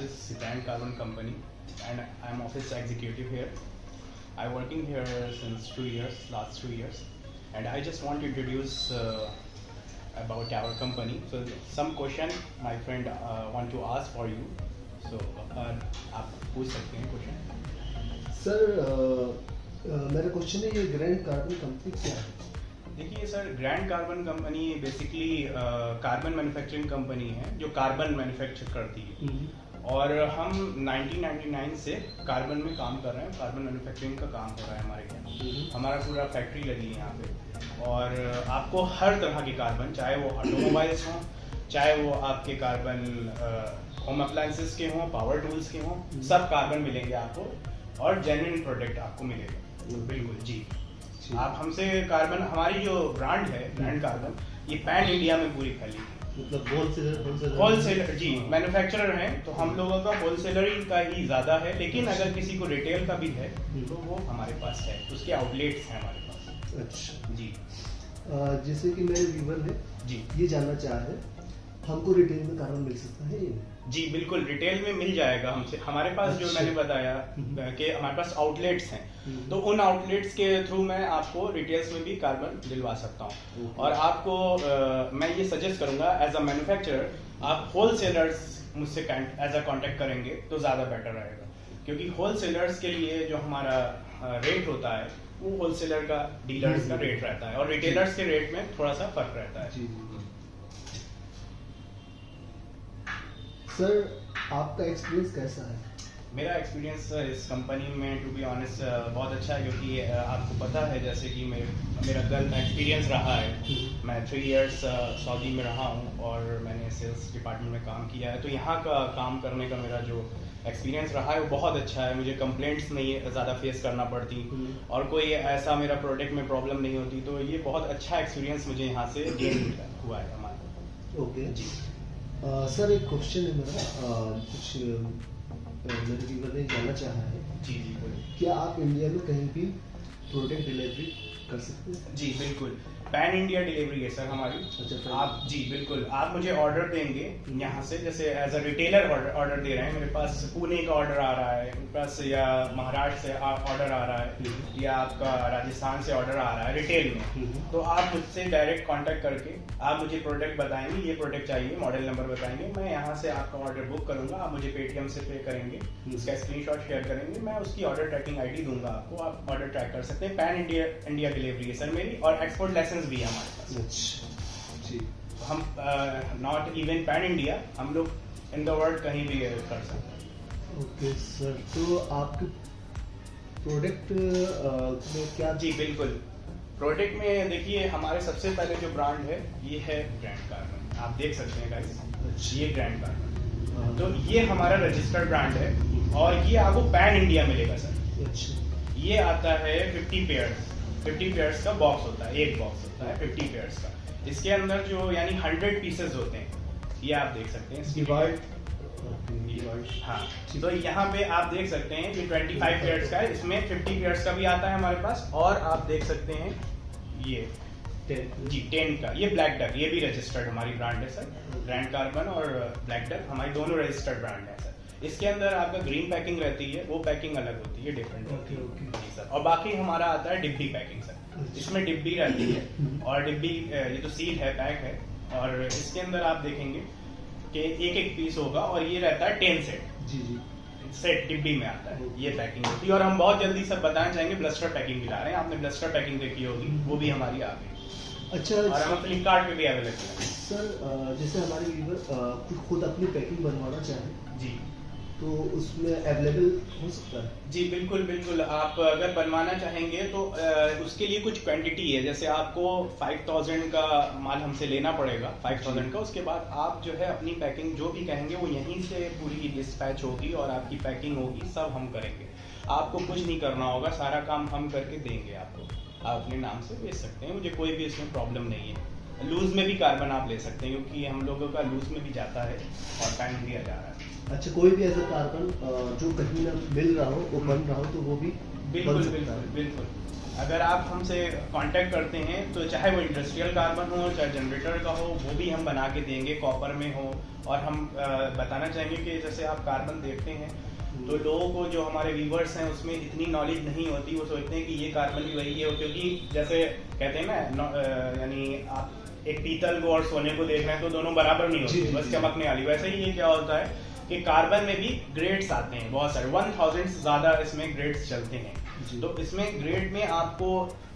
is Grand Carbon Company, and I'm office executive here. I'm working here since 2 years, last 2 years, and I just want to introduce about our company. So some question my friend want to ask for you. So आप पूछ सकते हैं question. Sir मेरा question है, ये grand carbon company क्या है? देखिए sir, grand carbon company basically carbon manufacturing company है जो कार्बन मैन्युफैक्चर करती है. और हम 1999 से कार्बन में काम कर रहे हैं. कार्बन मैन्युफैक्चरिंग का काम हो रहा है हमारे यहाँ. हमारा पूरा फैक्ट्री लगी है यहाँ पे, और आपको हर तरह के कार्बन, चाहे वो ऑटोमोबाइल्स हों, चाहे वो आपके कार्बन होम अप्लायंसेस के हों, पावर टूल्स के हों, सब कार्बन मिलेंगे आपको, और जेन्युइन प्रोडक्ट आपको मिलेगा. बिल्कुल जी. आप हमसे कार्बन, हमारी जो ब्रांड है ग्रैंड कार्बन, ये पैन इंडिया में पूरी फैली है. मतलब होलसेलर जी, मैन्युफैक्चरर हैं, तो हम लोगों का होलसेलर का ही ज़्यादा है, लेकिन अगर किसी को रिटेल का भी है तो वो हमारे पास है, उसके आउटलेट्स हैं हमारे पास. अच्छा जी. जैसे कि मेरे व्यूवर ने जी ये जानना चाहे, हमको रिटेल में कार्बन मिल सकता है? जी बिल्कुल, रिटेल में मिल जाएगा हमसे. हमारे पास जो मैंने बताया कि हमारे पास आउटलेट्स हैं, तो उन आउटलेट्स के थ्रू मैं आपको रिटेल्स में भी कार्बन दिलवा सकता हूँ. और आपको मैं ये सजेस्ट करूँगा, एज अ मैन्युफैक्चरर आप होलसेलर्स मुझसे एज अ कॉन्टेक्ट करेंगे तो ज़्यादा बेटर रहेगा, क्योंकि होलसेलर्स के लिए जो हमारा रेट होता है वो होलसेलर का, डीलर्स का रेट रहता है, और रिटेलर्स के रेट में थोड़ा सा फर्क रहता है. सर आपका एक्सपीरियंस कैसा है? मेरा एक्सपीरियंस इस कंपनी में टू बी ऑनेस्ट बहुत अच्छा है, क्योंकि आपको पता है जैसे कि मेरा गल्फ एक्सपीरियंस रहा है. मैं 3 इयर्स सऊदी में रहा हूँ, और मैंने सेल्स डिपार्टमेंट में काम किया है. तो यहाँ का काम करने का मेरा जो एक्सपीरियंस रहा है वो बहुत अच्छा है. मुझे कंप्लेंट्स नहीं ज़्यादा फेस करना पड़ती, और कोई ऐसा मेरा प्रोडक्ट में प्रॉब्लम नहीं होती. तो ये बहुत अच्छा एक्सपीरियंस मुझे यहाँ से गेन हुआ है हमारा. ओके जी. सर एक क्वेश्चन है मेरा, कुछ मेरे व्यूवर ने जानना चाहा है. जी जी बोलिए. क्या आप इंडिया में कहीं भी प्रोडक्ट डिलीवरी कर सकते हैं? जी बिल्कुल, पैन इंडिया डिलीवरी है सर हमारी. अच्छा, आप जी बिल्कुल, आप मुझे ऑर्डर देंगे यहाँ से, जैसे एज अ रिटेलर ऑर्डर दे रहे हैं, मेरे पास पुणे का ऑर्डर आ रहा है, मेरे पास या महाराष्ट्र से ऑर्डर आ रहा है, या आपका राजस्थान से ऑर्डर आ रहा है रिटेल में, तो आप मुझसे डायरेक्ट कांटेक्ट करके आप मुझे प्रोडक्ट बताएंगे, ये प्रोडक्ट चाहिए, मॉडल नंबर बताएंगे, मैं यहाँ से आपका ऑर्डर बुक करूँगा. आप मुझे पेटीएम से पे करेंगे, उसका स्क्रीनशॉट शेयर करेंगे, मैं उसकी ऑर्डर ट्रैकिंग आईडी दूंगा आपको, आप ऑर्डर ट्रैक कर सकते हैं. पैन इंडिया डिलीवरी है सर मेरी, और एक्सपोर्ट लाइसेंस भी है हमारे पास. अच्छा जी. हम नॉट इवन पैन इंडिया, हम लोग इन द वर्ल्ड कहीं भी कर सकते हैं. ओके सर, तो आपके प्रोडक्ट में क्या? जी बिल्कुल, प्रोडक्ट में देखिए हमारे सबसे पहले जो ब्रांड है ये है ग्रैंड कार्बन. आप देख सकते हैं गाइस, ये ग्रैंड कार्बन, तो ये हमारा रजिस्टर्ड ब्रांड है, और ये आपको पैन इंडिया मिलेगा सर. अच्छा. ये आता है 50 पेयर्स का बॉक्स होता है, एक बॉक्स होता है 50 पेयर्स का. इसके अंदर जो यानी 100 पीसेस होते हैं, ये आप देख सकते हैं. हाँ, तो यहाँ पे आप देख सकते हैं कि 25 पेयर्स का है, इसमें 50 पेयर्स का भी आता है हमारे पास. और आप देख सकते हैं ये 10 का, ये ब्लैक डक, ये भी रजिस्टर्ड हमारी ब्रांड है सर. ग्रैंड कार्बन और ब्लैक डक हमारी दोनों रजिस्टर्ड ब्रांड है सर. इसके अंदर आपका ग्रीन पैकिंग रहती है, वो पैकिंग अलग होती है, डिफरेंट होती है. जी सर. और बाकी हमारा आता है डिब्बी पैकिंग सर. इसमें डिब्बी रहती है, और डिब्बी ये तो सील है, पैक है, और इसके अंदर आप देखेंगे कि एक पीस होगा, और ये रहता है 10 सेट. जी जी. सेट डिब्बी में आता है, ये पैकिंग होती है. और हम बहुत जल्दी सब बताना चाहेंगे, ब्लस्टर पैकिंग भी ला रहे हैं. आपने ब्लस्टर पैकिंग देखी होगी, वो भी हमारी आ गई. अच्छा. और हम फ्लिपकार्ट पे भी अवेलेबल है सर जैसे हमारे व्यूवर खुद अपनी पैकिंग बनवाना चाहें जी, तो उसमें अवेलेबल हो सकता है? जी बिल्कुल बिल्कुल. आप अगर बनवाना चाहेंगे तो उसके लिए कुछ क्वांटिटी है. जैसे आपको 5000 का माल हमसे लेना पड़ेगा, 5000 का. उसके बाद आप जो है अपनी पैकिंग जो भी कहेंगे वो यहीं से पूरी डिस्पैच होगी, और आपकी पैकिंग होगी, सब हम करेंगे. आपको कुछ नहीं करना होगा, सारा काम हम करके देंगे आपको. आप अपने नाम से बेच सकते हैं, मुझे कोई भी इसमें प्रॉब्लम नहीं है. लूज में भी कार्बन आप ले सकते हैं, क्योंकि हम लोगों का लूज में भी जाता है और पैन दिया जा रहा है. अच्छा, कोई भी ऐसा कार्बन जो कहीं ना मिल रहा हो, वो बन रहा हो, तो वो भी बिल्कुल बन सकता बिल्कुल है? बिल्कुल. अगर आप हमसे कांटेक्ट करते हैं तो चाहे वो इंडस्ट्रियल कार्बन हो, चाहे जनरेटर का हो, वो भी हम बना के देंगे, कॉपर में हो, और हम बताना चाहेंगे कि जैसे आप कार्बन देखते हैं तो लोगों को, जो हमारे व्यूवर्स हैं, उसमें इतनी नॉलेज नहीं होती। वो सोचते हैं कि ये कार्बन भी वही है, क्योंकि जैसे कहते हैं ना, यानी आप एक पीतल को और सोने को देख रहे हैं तो दोनों बराबर नहीं होते, बस चमकने वाली। वैसे ही ये क्या होता है कि कार्बन में भी ग्रेड्स आते हैं बहुत सारे, 1000 से ज्यादा इसमें ग्रेड्स चलते हैं। तो इसमें ग्रेड में आपको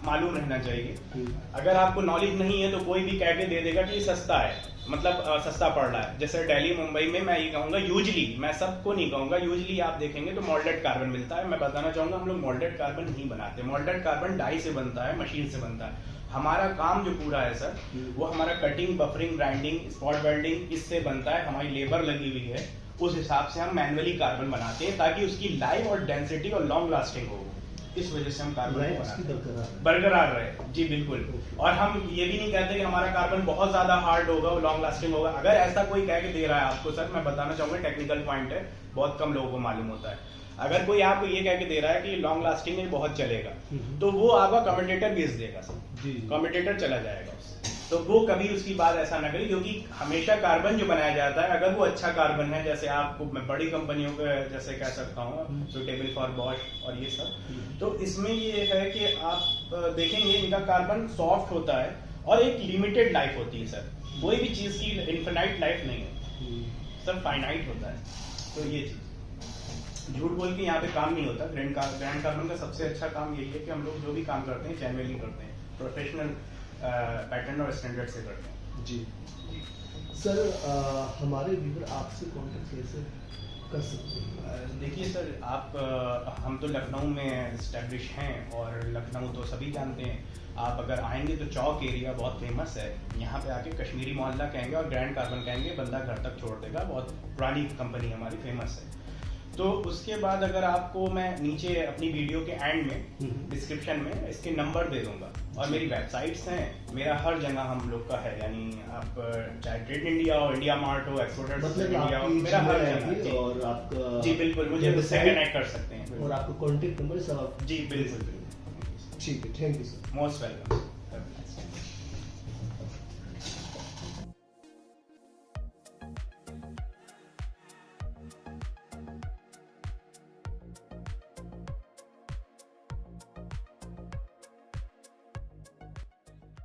मालूम रहना चाहिए। अगर आपको नॉलेज नहीं है तो कोई भी कह के दे देगा कि ये सस्ता है, मतलब सस्ता पड़ रहा है। जैसे दिल्ली मुंबई में मैं ये कहूँगा, यूजली, मैं सबको नहीं कहूँगा, यूजली आप देखेंगे तो मोल्डेड कार्बन मिलता है। मैं बताना चाहूँगा, हम लोग मोल्डेड कार्बन नहीं बनाते। मोल्डेड कार्बन डाई से बनता है, मशीन से बनता है। हमारा काम जो पूरा है सर, वो हमारा cutting, buffering, grinding, spot welding, इससे बनता है। हमारी लेबर लगी हुई है, उस हिसाब से हम मैनुअली कार्बन बनाते हैं ताकि उसकी लाइफ और डेंसिटी और लॉन्ग लास्टिंग हो। इस वजह से हम कार्बन बरकरार रहे। जी बिल्कुल। और हम ये भी नहीं कहते कि हमारा कार्बन बहुत ज्यादा हार्ड होगा और लॉन्ग लास्टिंग होगा। अगर ऐसा कोई कह के दे रहा है आपको, सर मैं बताना चाहूंगा, टेक्निकल पॉइंट है, बहुत कम लोगों को मालूम होता है। अगर कोई आपको ये कह के दे रहा है कि लॉन्ग लास्टिंग में बहुत चलेगा, तो वो आपका कम्यूटेटर बेच देगा सर, कम्यूटेटर चला जाएगा उससे। तो वो कभी उसकी बात ऐसा ना करें, क्योंकि हमेशा कार्बन जो बनाया जाता है, अगर वो अच्छा कार्बन है, जैसे आपको मैं बड़ी कंपनियों के जैसे कह सकता हूँ, सुटेबल फॉर बॉश और ये सब, तो इसमें ये है कि आप देखेंगे इनका कार्बन सॉफ्ट होता है और एक लिमिटेड लाइफ होती है सर। कोई भी चीज की इन्फिनाइट लाइफ नहीं है सर, फाइनाइट होता है। तो ये चीज झूठ बोल के यहाँ पे काम नहीं होता। ग्रैंड कार्बन का सबसे अच्छा काम यही है कि हम लोग जो भी काम करते हैं जेन्युइनली करते हैं, प्रोफेशनल पैटर्न और स्टैंडर्ड से करते हैं। जी सर, हमारे व्यूअर आपसे कांटेक्ट कैसे कर सकते हैं? देखिए सर, आप हम तो लखनऊ में इस्टेब्लिश हैं और लखनऊ तो सभी जानते हैं। आप अगर आएंगे तो चौक एरिया बहुत फेमस है, यहाँ पे आके कश्मीरी मोहल्ला कहेंगे और ग्रैंड कार्बन कहेंगे, बंदा घर तक छोड़ देगा। बहुत पुरानी कंपनी हमारी, फेमस है। तो उसके बाद अगर आपको मैं नीचे अपनी वीडियो के एंड में डिस्क्रिप्शन में इसके नंबर दे दूंगा, और मेरी वेबसाइट्स हैं, मेरा हर जगह हम लोग का है। यानी आप चाहे ट्रेड इंडिया हो, इंडिया मार्ट हो, एक्सपोर्टर्स मतलब इंडिया हो, मेरा हर जगह। और आपका जी बिल्कुल, मुझे उससे कनेक्ट कर सकते हैं। और आपका कॉन्टेक्ट नंबर सब आप? जी बिल्कुल। ठीक है, thank you sir. Most welcome.